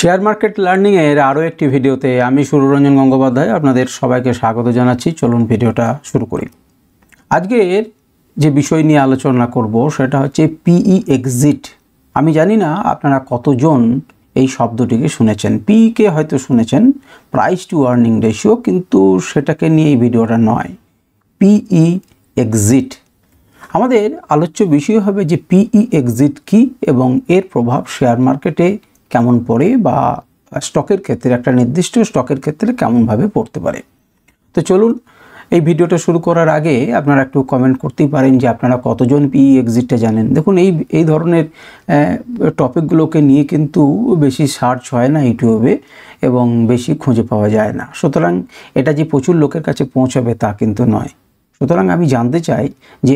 Share market learning এর আরও একটি ভিডিওতে আমি সুররঞ্জন গঙ্গোপাধ্যায় আপনাদের সবাইকে স্বাগত জানাচ্ছি। চলুন ভিডিওটা শুরু করি। আজকের যে বিষয় নিয়ে আলোচনা করব সেটা হচ্ছে পিই এক্সিট। আমি জানি না আপনারা কতজন এই শব্দটিকে শুনেছেন। পিইকে হয়তো শুনেছেন, প্রাইস টু আর্নিং রেশিও, কিন্তু সেটাকে নিয়ে এই ভিডিওটা নয়। পিই এক্সিট আমাদের আলোচ্য বিষয় হবে যে পিই এক্সিট কী এবং এর প্রভাব শেয়ার মার্কেটে কেমন পড়ে বা স্টকের ক্ষেত্রে, একটা নির্দিষ্ট স্টকের ক্ষেত্রে কেমনভাবে পড়তে পারে। তো চলুন এই ভিডিওটা শুরু করার আগে আপনারা একটু কমেন্ট করতেই পারেন যে আপনারা কতজন পিই এক্সিটটা জানেন। দেখুন, এই ধরনের টপিকগুলোকে নিয়ে কিন্তু বেশি সার্চ হয় না ইউটিউবে এবং বেশি খুঁজে পাওয়া যায় না। সুতরাং এটা যে প্রচুর লোকের কাছে পৌঁছাবে তা কিন্তু নয়। সুতরাং আমি জানতে চাই যে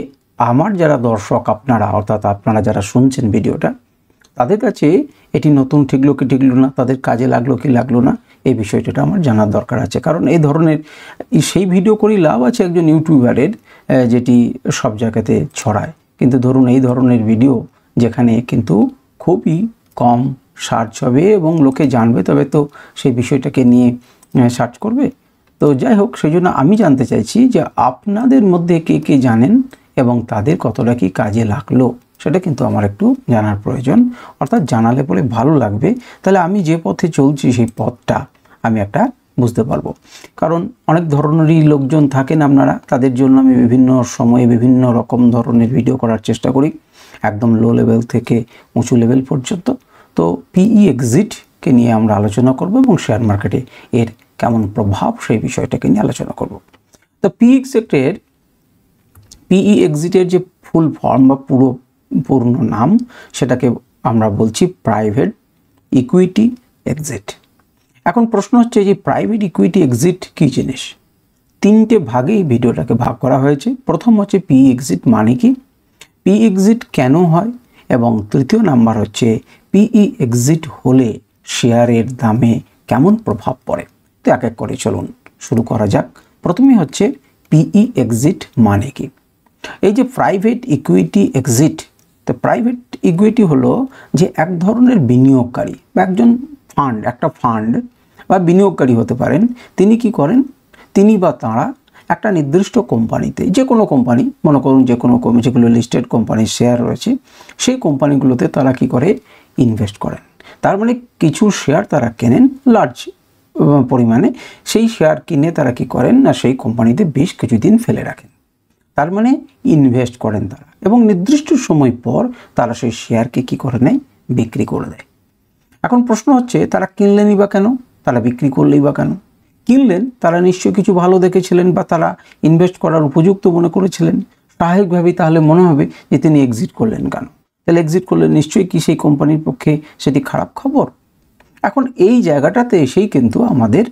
আমার যারা দর্শক আপনারা, অর্থাৎ আপনারা যারা শুনছেন ভিডিওটা, তাদের কাছে এটি নতুন ঠিকলো কি ঠিকলো না, তাদের কাজে লাগলো কি লাগলো না, এই বিষয়টা আমার জানার দরকার আছে। কারণ এই ধরনের সেই ভিডিও করেই লাভ আছে একজন ইউটিউবারের, যেটি সব জায়গাতে ছড়ায়। কিন্তু ধরুন এই ধরনের ভিডিও যেখানে কিন্তু খুবই কম সার্চ হবে এবং লোকে জানবে, তবে তো সেই বিষয়টাকে নিয়ে সার্চ করবে। তো যাই হোক, সেই জন্য আমি জানতে চাইছি যে আপনাদের মধ্যে কে কে জানেন এবং তাদের কতটা কি কাজে লাগলো, সেটা কিন্তু আমার একটু জানার প্রয়োজন। অর্থাৎ জানালে পরে ভালো লাগবে, তাহলে আমি যে পথে চলছি সেই পথটা আমি একটা বুঝতে পারবো। কারণ অনেক ধরনেরই লোকজন থাকেন আপনারা, তাদের জন্য আমি বিভিন্ন সময়ে বিভিন্ন রকম ধরনের ভিডিও করার চেষ্টা করি, একদম লো লেভেল থেকে উঁচু লেভেল পর্যন্ত। তো পিই এক্সিটকে নিয়ে আমরা আলোচনা করব এবং শেয়ার মার্কেটে এর কেমন প্রভাব সেই বিষয়টাকে নিয়ে আলোচনা করব। তো পিই এক্সিটের যে ফুল ফর্ম বা পূর্ণ নাম, সেটাকে আমরা বলছি প্রাইভেট ইকুইটি এক্সিট। এখন প্রশ্ন হচ্ছে যে প্রাইভেট ইকুইটি এক্সিট কী জিনিস। তিনটে ভাগে এই ভিডিওটাকে ভাগ করা হয়েছে। প্রথম হচ্ছে পিই এক্সিট মানে কি, পিই এক্সিট কেন হয়, এবং তৃতীয় নাম্বার হচ্ছে পিই এক্সিট হলে শেয়ারের দামে কেমন প্রভাব পড়ে। তো এক এক করে চলুন শুরু করা যাক। প্রথমে হচ্ছে পিই এক্সিট মানে কি। এই যে প্রাইভেট ইকুইটি এক্সিট, তো প্রাইভেট ইকুইটি হলো যে এক ধরনের বিনিয়োগকারী বা একটা ফান্ড বা বিনিয়োগকারী হতে পারেন। তিনি কি করেন, তিনি বা তাঁরা একটা নির্দিষ্ট কোম্পানিতে, যে কোনো কোম্পানি, মনে করুন যেগুলো লিস্টেড কোম্পানির শেয়ার রয়েছে, সেই কোম্পানিগুলোতে তারা কি করে, ইনভেস্ট করেন। তার মানে কিছু শেয়ার তারা কেনেন লার্জ পরিমাণে, সেই শেয়ার কিনে তারা কি করেন না, সেই কোম্পানিতে বেশ কিছুদিন ফেলে রাখেন। তার মানে ইনভেস্ট করেন তারা, এবং নির্দিষ্ট সময় পর তারা সেই শেয়ারকে কি করে নেয়, বিক্রি করে দেয়। এখন প্রশ্ন হচ্ছে তারা কিনলেনই বা কেন, তারা বিক্রি করলেই বা কেন। কিনলেন, তারা নিশ্চয়ই কিছু ভালো দেখেছিলেন বা তারা ইনভেস্ট করার উপযুক্ত মনে করেছিলেন। স্বাভাবিকভাবেই তাহলে মনে হবে যে তিনি এক্সিট করলেন কেন। তাহলে এক্সিট করলেন নিশ্চয়ই কি সেই কোম্পানির পক্ষে সেটি খারাপ খবর। এখন এই জায়গাটাতে এসেই কিন্তু আমাদের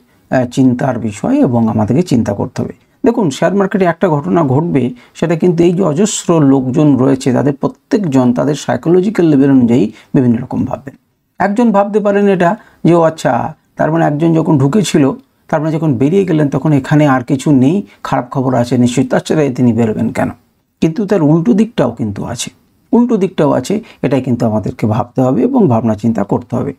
চিন্তার বিষয় এবং আমাদেরকে চিন্তা করতে হবে। দেখুন, শেয়ার মার্কেটে একটা ঘটনা ঘটবে, সেটা কিন্তু এই যে অজস্র লোকজন রয়েছে, তাদের প্রত্যেকজন তাদের সাইকোলজিক্যাল লেভেল অনুযায়ী বিভিন্ন রকম ভাববেন। একজন ভাবতে পারেন এটা যে, ও আচ্ছা, তার মানে একজন যখন ঢুকেছিল, তার মানে যখন বেরিয়ে গেলেন তখন এখানে আর কিছু নেই, খারাপ খবর আছে নিশ্চয়ই, তাছাড়া তিনি বেরোবেন কেন। কিন্তু তার উল্টো দিকটাও কিন্তু আছে, এটাই কিন্তু আমাদেরকে ভাবতে হবে এবং ভাবনা চিন্তা করতে হবে।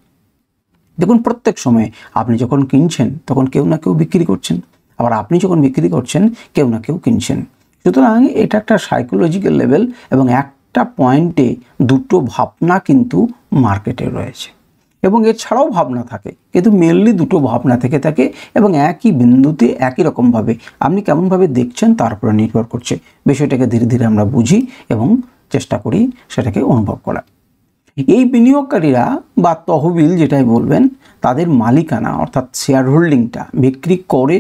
দেখুন, প্রত্যেক সময় আপনি যখন কিনছেন তখন কেউ না কেউ বিক্রি করছেন, আবার আপনি যখন বিক্রি করছেন কেউ না কেউ কিনছেন। সুতরাং এটা একটা সাইকোলজিক্যাল লেভেল, এবং একটা পয়েন্টে দুটো ভাবনা কিন্তু মার্কেটে রয়েছে, এবং এছাড়াও ভাবনা থাকে, কিন্তু মেনলি দুটো ভাবনা থেকে থাকে, এবং একই বিন্দুতে একই রকমভাবে আপনি কেমনভাবে দেখছেন তার উপরে নির্ভর করছে। বিষয়টাকে ধীরে ধীরে আমরা বুঝি এবং চেষ্টা করি সেটাকে অনুভব করা। এই বিনিয়োগকারীরা বা তহবিল যেটাই বলবেন, তাদের মালিকানা অর্থাৎ শেয়ার হোল্ডিংটা বিক্রি করে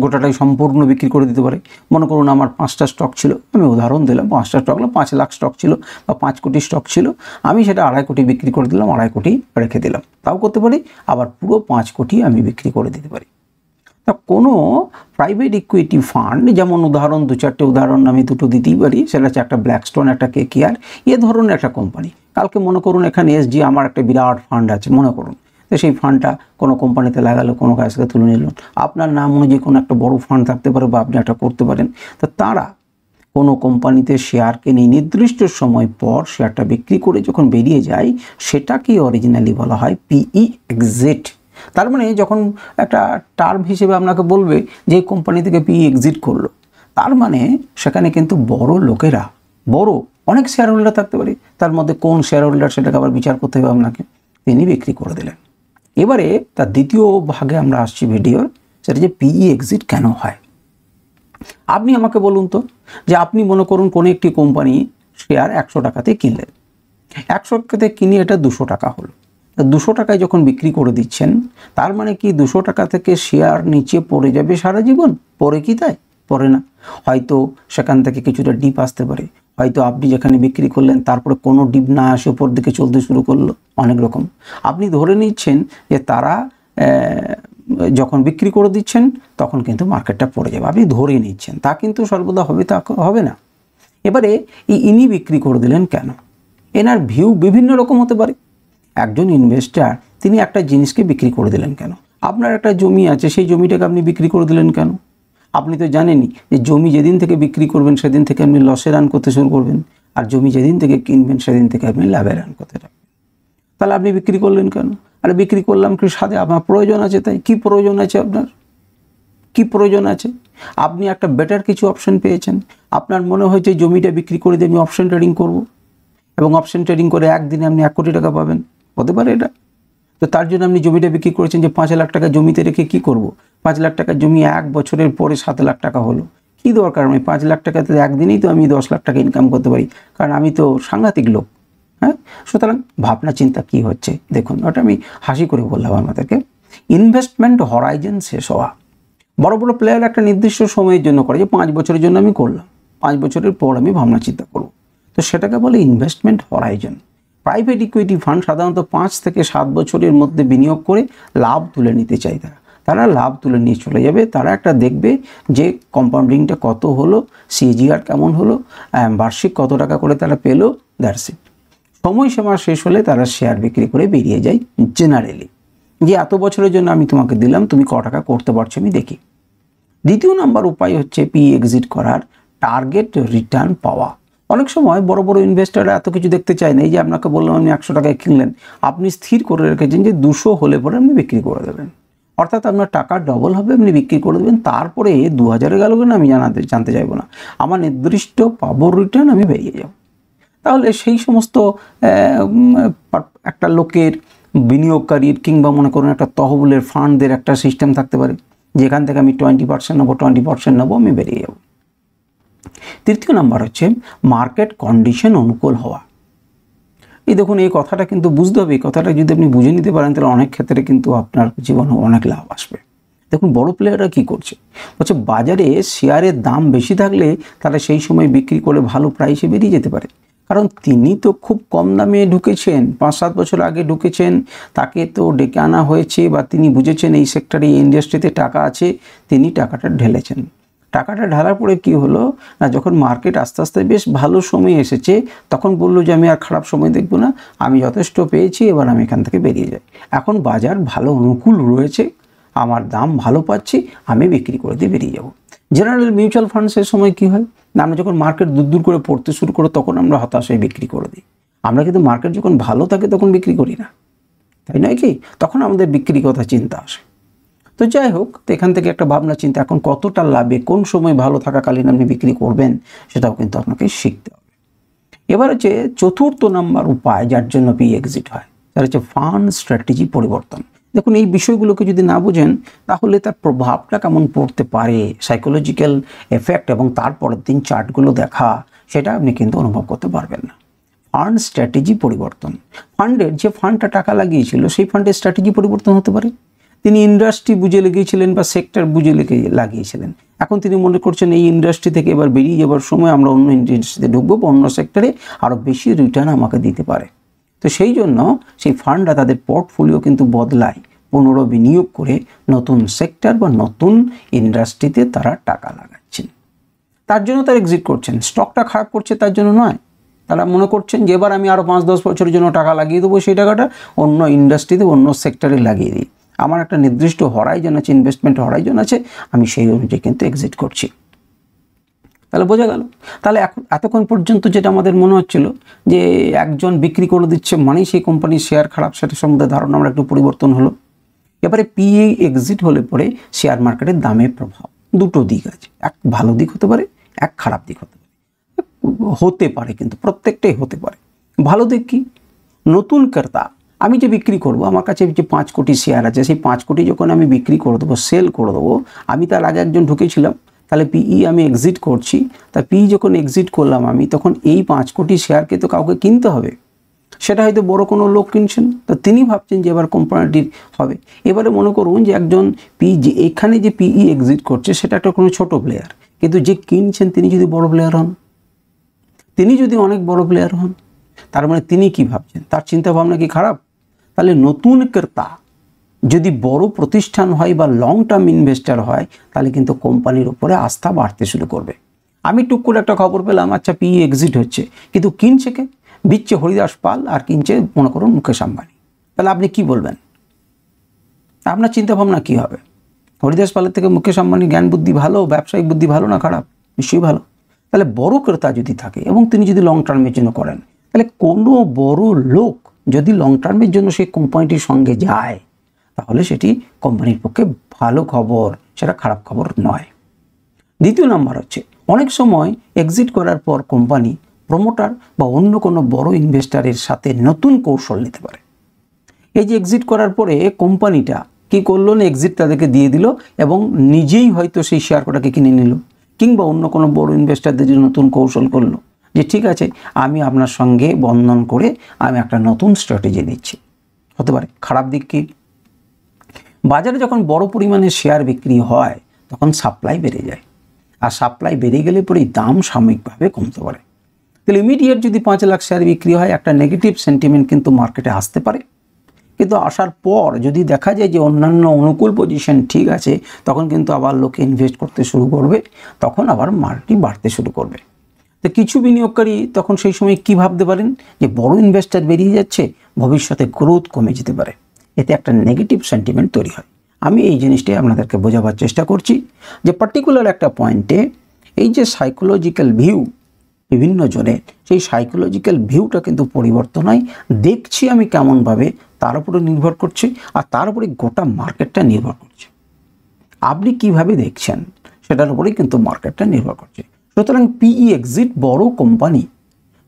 গোটাটাই সম্পূর্ণ বিক্রি করে দিতে পারে। মনে করুন আমার 5টা স্টক ছিল, আমি উদাহরণ দিলাম, 5টা স্টক হলো 5 লাখ স্টক ছিল বা 5 কোটি স্টক ছিল, আমি সেটা 2.5 কোটি বিক্রি করে দিলাম, 2.5 কোটি রেখে দিলাম, তাও করতে পারি। আবার পুরো 5 কোটি আমি বিক্রি করে দিতে পারি। তা কোনো প্রাইভেট ইকুইটি ফান্ড, যেমন উদাহরণ 2-4টে উদাহরণ আমি দুটো দিতেই পারি, সেটা হচ্ছে একটা ব্ল্যাকস্টোন, একটা কেকেআর, এ ধরনের একটা কোম্পানি। কালকে মনে করুন এখানে এসজি আমার একটা বিরাট ফান্ড আছে, মনে করুন, তো সেই ফান্ডটা কোনো কোম্পানিতে লাগালো, কোনো কাছ থেকে তুলে নিল, আপনার নাম অনুযায়ী কোনো একটা বড় ফান্ড থাকতে পারে বা আপনি একটা করতে পারেন। তো তারা কোনো কোম্পানিতে শেয়ার কিনে নির্দিষ্ট সময় পর শেয়ারটা বিক্রি করে যখন বেরিয়ে যায় সেটাকে অরিজিনালি বলা হয় পিই এক্সিট। তার মানে যখন একটা টার্ম হিসেবে আপনাকে বলবে যে কোম্পানি থেকে পিই এক্সিট করলো, তার মানে সেখানে কিন্তু বড় লোকেরা, বড় অনেক শেয়ার হোল্ডার থাকতে পারে, তার মধ্যে কোন শেয়ার হোল্ডার সেটাকে আবার বিচার করতে হবে আপনাকে, তিনি বিক্রি করে দিলেন। এবারে তার দ্বিতীয় ভাগে আমরা আসছি ভিডিওর, সেটা যে পিই এক্সিট কেন হয়। আপনি আমাকে বলুন তো, যে আপনি মনে করুন কোনো একটি কোম্পানি শেয়ার 100 টাকাতে কিনলেন, 100 টাকাতে কিনে এটা 200 টাকা হলো, 200 টাকায় যখন বিক্রি করে দিচ্ছেন, তার মানে কি 200 টাকা থেকে শেয়ার নিচে পড়ে যাবে সারা জীবন? পড়ে কি তাই? পড়ে না। হয়তো সেখান থেকে কিছুটা ডিপ আসতে পারে, হয়তো আপনি যেখানে বিক্রি করলেন তারপরে কোনো ডিপ না আসে উপর দিকে চলতে শুরু করলো, অনেক রকম। আপনি ধরে নিচ্ছেন যে তারা যখন বিক্রি করে দিচ্ছেন তখন কিন্তু মার্কেটটা পড়ে যাবে, আপনি ধরে নিচ্ছেন, তা কিন্তু সর্বদা হবে, তা হবে না। এবারে ইনি বিক্রি করে দিলেন কেন? এনার ভিউ বিভিন্ন রকম হতে পারে। একজন ইনভেস্টার তিনি একটা জিনিসকে বিক্রি করে দিলেন কেন? আপনার একটা জমি আছে, সেই জমিটাকে আপনি বিক্রি করে দিলেন কেন? আপনি তো জানেনই যে জমি যেদিন থেকে বিক্রি করবেন সেদিন থেকে আপনি লসে রান করতে শুরু করবেন, আর জমি যেদিন থেকে কিনবেন সেদিন থেকে আপনি লাভে রান করতে থাকবেন। তাহলে আপনি বিক্রি করলেন কেন? আরে বিক্রি করলাম কি সাথে আপনার প্রয়োজন আছে, তাই কি প্রয়োজন আছে আপনার? কি প্রয়োজন আছে? আপনি একটা বেটার কিছু অপশন পেয়েছেন, আপনার মনে হয়েছে জমিটা বিক্রি করে দিয়ে আমি অপশন ট্রেডিং করব, এবং অপশন ট্রেডিং করে একদিনে আপনি 1 কোটি টাকা পাবেন, হতে পারে এটা? তো তার জন্য আপনি জমিটা বিক্রি করেছেন যে 5 লাখ টাকা জমিতে রেখে কি করব? 5 লাখ টাকার জমি 1 বছরের পরে 7 লাখ টাকা হলো, কি দরকার? আমি 5 লাখ টাকাতে একদিনেই তো আমি 10 লাখ টাকা ইনকাম করতে পারি, কারণ আমি তো সাংঘাতিক লোক। হ্যাঁ, সুতরাং ভাবনা চিন্তা কি হচ্ছে দেখুন, ওটা আমি হাসি করে বললাম আমাদেরকে। ইনভেস্টমেন্ট হরাইজন শেষ হওয়া। বড় বড় প্লেয়ার একটা নির্দিষ্ট সময়ের জন্য করে, যে 5 বছরের জন্য আমি করলাম, 5 বছরের পর আমি ভাবনা চিন্তা করব, তো সেটাকে বলে investment Horizon. Private equity fund সাধারণত 5 থেকে 7 বছরের মধ্যে বিনিয়োগ করে লাভ তুলে নিতে চায়। তারা লাভ তুলে নিয়ে চলে যাবে, তারা একটা দেখবে যে কম্পাউন্ডিংটা কত হলো, সিজিআর কেমন হলো, বার্ষিক কত টাকা করে তারা পেলো, দ্যাটস ইট। সময়সীমা শেষ হলে তারা শেয়ার বিক্রি করে বেরিয়ে যায় জেনারেলি, যে এত বছরের জন্য আমি তোমাকে দিলাম, তুমি ক টাকা করতে পারছো আমি দেখি। দ্বিতীয় নাম্বার উপায় হচ্ছে পিই এক্সিট করার, টার্গেট রিটার্ন পাওয়া। অনেক সময় বড় বড় ইনভেস্টাররা এত কিছু দেখতে চায় না। এই যে আপনাকে বললাম আপনি 100 টাকায় কিনলেন, আপনি স্থির করে রেখেছেন যে 200 হলে পরে আপনি বিক্রি করে দেবেন, অর্থাৎ আপনার টাকা ডবল হবে, আপনি বিক্রি করে দেবেন। তারপরে 2000 গেল কিনা আমি জানতে চাইবো না, আমার নির্দিষ্ট পাবো রিটার্ন, আমি বেরিয়ে যাব। তাহলে সেই সমস্ত একটা লোকের, বিনিয়োগকারীর, কিংবা মনে করুন একটা তহবিলের ফান্ডদের একটা সিস্টেম থাকতে পারে, যেখান থেকে আমি 20% নেবো, 20% নেবো, আমি বেরিয়ে যাব। তৃতীয় নাম্বার হচ্ছে মার্কেট কন্ডিশন অনুকূল হওয়া। এই দেখুন, এই কথাটা কিন্তু বুঝতে হবে, এই কথাটা যদি আপনি বুঝে নিতে পারেন তাহলে অনেক ক্ষেত্রে কিন্তু আপনার জীবনে অনেক লাভ আসবে। দেখুন বড় প্লেয়াররা কি করছে, হচ্ছে বাজারে শেয়ারের দাম বেশি থাকলে তারা সেই সময় বিক্রি করে ভালো প্রাইসে বেরিয়ে যেতে পারে, কারণ তিনি তো খুব কম দামে ঢুকেছেন, 5-7 বছর আগে ঢুকেছেন, তাকে তো ডেকে আনা হয়েছে, বা তিনি বুঝেছেন এই সেক্টরে, এই ইন্ডাস্ট্রিতে টাকা আছে, তিনি টাকাটা ঢেলেছেন। টাকাটা ঢালার পরে কি হলো না, যখন মার্কেট আস্তে আস্তে বেশ ভালো সময় এসেছে, তখন বললো যে আমি আর খারাপ সময় দেখব না, আমি যথেষ্ট পেয়েছি, এবার আমি এখান থেকে বেরিয়ে যাই। এখন বাজার ভালো অনুকূল রয়েছে, আমার দাম ভালো পাচ্ছি, আমি বিক্রি করে দিয়ে বেরিয়ে যাব। জেনারেল মিউচুয়াল ফান্ডসের সময় কি হয় না, আমরা যখন মার্কেট দূর দূর করে পড়তে শুরু করি তখন আমরা হতাশায় বিক্রি করে দিই। আমরা কিন্তু মার্কেট যখন ভালো থাকে তখন বিক্রি করি না, তাই নয় কি? তখন আমাদের বিক্রি কথা চিন্তা আসে। তো যাই হোক, তো এখান থেকে একটা ভাবনা চিন্তা, এখন কতটা লাভে কোন সময় ভালো থাকাকালীন আপনি বিক্রি করবেন সেটাও কিন্তু আপনাকে শিখতে হবে। এবার হচ্ছে চতুর্থ নাম্বার উপায় যার জন্য পিই এক্সিট হয়, তার হচ্ছে ফান্ড স্ট্র্যাটেজি পরিবর্তন। দেখুন এই বিষয়গুলোকে যদি না বুঝেন তাহলে তার প্রভাবটা কেমন পড়তে পারে, সাইকোলজিক্যাল এফেক্ট, এবং তারপরের দিন চার্টগুলো দেখা, সেটা আপনি কিন্তু অনুভব করতে পারবেন না। ফান্ড স্ট্র্যাটেজি পরিবর্তন, ফান্ডের যে ফান্ডটা টাকা লাগিয়েছিল সেই ফান্ডের স্ট্র্যাটেজি পরিবর্তন হতে পারে। তিনি ইন্ডাস্ট্রি বুঝে লেগেছিলেন বা সেক্টর বুঝে লাগিয়েছিলেন, এখন তিনি মনে করছেন এই ইন্ডাস্ট্রি থেকে এবার বেরিয়ে যাবার সময় আমরা অন্য ইন্ডাস্ট্রিতে ঢুকবো বা অন্য সেক্টরে আরও বেশি রিটার্ন আমাকে দিতে পারে। তো সেই জন্য সেই ফান্ডরা তাদের পোর্টফোলিও কিন্তু বদলায়, পুনর্বিনিয়োগ করে নতুন সেক্টর বা নতুন ইন্ডাস্ট্রিতে তারা টাকা লাগাচ্ছেন। তার জন্য তারা এক্সিট করছেন, স্টকটা খারাপ করছে তার জন্য নয়। তারা মনে করছেন যে এবার আমি আরও 5-10 বছরের জন্য টাকা লাগিয়ে দেবো, সেই টাকাটা অন্য ইন্ডাস্ট্রিতে, অন্য সেক্টরে লাগিয়ে দিই। আমার একটা নির্দিষ্ট হরাইজন আছে, ইনভেস্টমেন্ট হরাইজন আছে, আমি সেই অনুযায়ী কিন্তু এক্সিট করছি। তাহলে বোঝা গেল। তাহলে এখন এতক্ষণ পর্যন্ত যেটা আমাদের মনে হচ্ছিল যে একজন বিক্রি করে দিচ্ছে মানেই সেই কোম্পানির শেয়ার খারাপ, সেটা সম্বন্ধে ধারণা আমরা একটু পরিবর্তন হলো। এবারে পিই এক্সিট হলে পরে শেয়ার মার্কেটের দামে প্রভাব, দুটো দিক আছে, এক ভালো দিক হতে পারে, এক খারাপ দিক হতে পারে কিন্তু প্রত্যেকটাই হতে পারে। ভালো দিক কি? নতুন ক্রেতা, আমি যে বিক্রি করব, আমার কাছে যে 5 কোটি শেয়ার আছে, সেই 5 কোটি যখন আমি বিক্রি করে দেবো, সেল করে দেবো, আমি তার আগে একজন ঢুকেছিলাম, তাহলে পিই আমি এক্সিট করছি, তা পিই যখন এক্সিট করলাম আমি, তখন এই 5 কোটি শেয়ারকে তো কাউকে কিনতে হবে, সেটা হয়তো বড় কোনো লোক কিনছেন, তো তিনি ভাবছেন যে এবার কোম্পানিটির হবে। এবারে মনে করুন যে একজন যে এখানে যে পিই এক্সিট করছে সেটা একটা কোনো ছোট প্লেয়ার, কিন্তু যে কিনছেন তিনি যদি বড় প্লেয়ার হন, তিনি যদি অনেক বড় প্লেয়ার হন, তার মানে তিনি কি ভাবছেন, তার চিন্তা ভাবনা কি খারাপ? তাহলে নতুন ক্রেতা যদি বড় প্রতিষ্ঠান হয় বা লং টার্ম ইনভেস্টার হয়, তাহলে কিন্তু কোম্পানির উপরে আস্থা বাড়তে শুরু করবে। আমি টুক করে একটা খবর পেলাম, আচ্ছা পিই এক্সিট হচ্ছে, কিন্তু কিনছে কে? বিচ্ছে হরিদাস পাল আর কিনছে মনে করুন মুকেশ আম্বানি। তাহলে আপনি কি বলবেন? আপনার চিন্তা ভাবনা কী হবে? হরিদাস পালের থেকে মুকেশ আম্বানির জ্ঞান বুদ্ধি ভালো, ব্যবসায়িক বুদ্ধি ভালো না খারাপ? নিশ্চয়ই ভালো। তাহলে বড় ক্রেতা যদি থাকে এবং তিনি যদি লং টার্মের জন্য করেন, তাহলে কোনো বড় লোক যদি লং টার্মের জন্য সেই কোম্পানিটির সঙ্গে যায়, তাহলে সেটি কোম্পানির পক্ষে ভালো খবর, সেটা খারাপ খবর নয়। দ্বিতীয় নাম্বার হচ্ছে, অনেক সময় এক্সিট করার পর কোম্পানি প্রমোটার বা অন্য কোনো বড় ইনভেস্টারের সাথে নতুন কৌশল নিতে পারে। এই যে এক্সিট করার পরে কোম্পানিটা কি করলো না, এক্সিট তাদেরকে দিয়ে দিল এবং নিজেই হয়তো সেই শেয়ার কটাকে কিনে নিল, কিংবা অন্য কোনো বড় ইনভেস্টারদের জন্য নতুন কৌশল করলো যে ঠিক আছে আমি আপনার সঙ্গে বন্ধন করে আমি একটা নতুন স্ট্র্যাটেজি নিচ্ছি। হতে পারে। খারাপ দিক কি? বাজারে যখন বড় পরিমাণে শেয়ার বিক্রি হয় তখন সাপ্লাই বেড়ে যায়, আর সাপ্লাই বেড়ে গেলে পরেই দাম সাময়িকভাবে কমতে পারে। তাহলে ইমিডিয়েট যদি 5 লাখ শেয়ার বিক্রি হয়, একটা নেগেটিভ সেন্টিমেন্ট কিন্তু মার্কেটে আসতে পারে, কিন্তু আসার পর যদি দেখা যায় যে অন্যান্য অনুকূল পজিশন ঠিক আছে, তখন কিন্তু আবার লোকে ইনভেস্ট করতে শুরু করবে, তখন আবার মার্কেট বাড়তে শুরু করবে। তো কিছু বিনিয়োগকারী তখন সেই সময় কি ভাবতে পারেন যে বড় ইনভেস্টার বেরিয়ে যাচ্ছে, ভবিষ্যতে গ্রোথ কমে যেতে পারে, এতে একটা নেগেটিভ সেন্টিমেন্ট তৈরি হয়। আমি এই জিনিসটাই আপনাদেরকে বোঝাবার চেষ্টা করছি যে পার্টিকুলার একটা পয়েন্টে এই যে সাইকোলজিক্যাল ভিউ বিভিন্ন জনের, সেই সাইকোলজিক্যাল ভিউটা কিন্তু পরিবর্তন হয়, দেখছি আমি কেমনভাবে তার উপরে নির্ভর করছে, আর তার উপরে গোটা মার্কেটটা নির্ভর করছে। আপনি কিভাবে দেখছেন সেটার উপরেই কিন্তু মার্কেটটা নির্ভর করছে। সুতরাং পিই এক্সিট, বড় কোম্পানি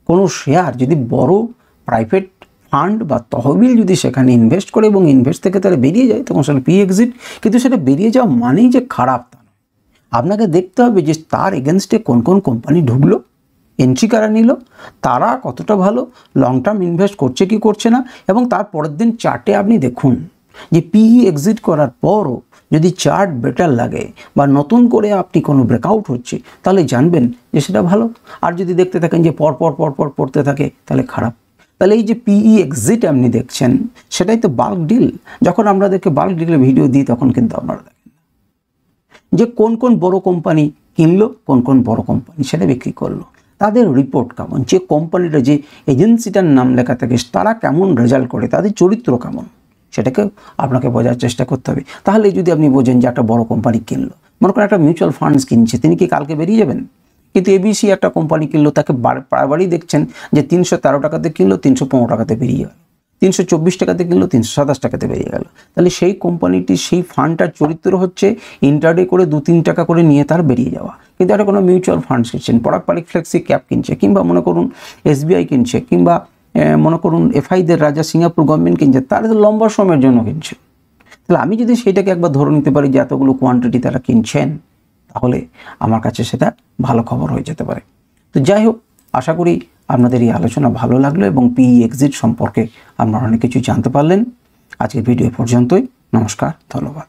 কোনো শেয়ার যদি বড় প্রাইভেট ফান্ড বা তহবিল যদি সেখানে ইনভেস্ট করে এবং ইনভেস্ট থেকে তারা বেরিয়ে যায়, তখন সেটা পিই এক্সিট। কিন্তু সেটা বেরিয়ে যাওয়া মানেই যে খারাপ তা নয়। আপনাকে দেখতে হবে যে তার এগেনস্টে কোন কোন কোম্পানি ঢুকলো, এন্ট্রি কারা নিল, তারা কতটা ভালো লং টার্ম ইনভেস্ট করছে কি করছে না, এবং তার পরের দিন চার্টে আপনি দেখুন যে পিই এক্সিট করার পরও যদি চার্ট বেটার লাগে বা নতুন করে আপনি কোনো ব্রেকআউট হচ্ছে, তাহলে জানবেন যে সেটা ভালো। আর যদি দেখতে থাকেন যে পর পর পড়তে থাকে, তাহলে খারাপ। তাহলে এই যে পিই এক্সিট আপনি দেখছেন, সেটাই তো বাল্ক ডিল। যখন আপনাদেরকে বাল্ক ডিলের ভিডিও দিই তখন কিন্তু আপনারা দেখেন যে কোন কোন বড় কোম্পানি কিনলো, কোন কোন বড় কোম্পানি সেটা বিক্রি করলো, তাদের রিপোর্ট কেমন, যে কোম্পানিটা যে এজেন্সিটার নাম লেখা থাকে তারা কেমন রেজাল্ট করে, তাদের চরিত্র কেমন, সেটাকে আপনাকে বোঝার চেষ্টা করতে হবে। তাহলে যদি আপনি বোঝেন যে একটা বড় কোম্পানি কিনলো, মনে করেন একটা মিউচুয়াল ফান্ডস কিনছে, তিনি কি কালকে বেরিয়ে যাবেন? কিন্তু এবিসি একটা কোম্পানি কিনলো, তাকে বারবারই দেখছেন যে 313 টাকাতে কিনলো, 315 টাকাতে বেরিয়ে গেল, 324 টাকাতে কিনলো, 327 টাকাতে বেরিয়ে গেল। তাহলে সেই কোম্পানিটি, সেই ফান্ডটার চরিত্র হচ্ছে ইন্টারডে করে 2-3 টাকা করে নিয়ে তার বেরিয়ে যাওয়া। কিন্তু একটা কোনো মিউচুয়াল ফান্ডস কিনছেন, পারাকপালিক ফ্লেক্সি ক্যাপ কিনছে, কিংবা মনে করুন এসবিআই কিনছে, কিংবা মনে করুন এফআইদের রাজা সিঙ্গাপুর গভর্নমেন্ট কিনছে, তারা তো লম্বা সময়ের জন্য কিনছে। তাহলে আমি যদি সেইটাকে একবার ধরে নিতে পারি যে এতগুলো কোয়ান্টিটি তারা কিনছেন, তাহলে আমার কাছে সেটা ভালো খবর হয়ে যেতে পারে। তো যাই হোক, আশা করি আপনাদের এই আলোচনা ভালো লাগলো এবং পিই এক্সিট সম্পর্কে আপনারা অনেক কিছু জানতে পারলেন। আজকের ভিডিও পর্যন্তই। নমস্কার, ধন্যবাদ।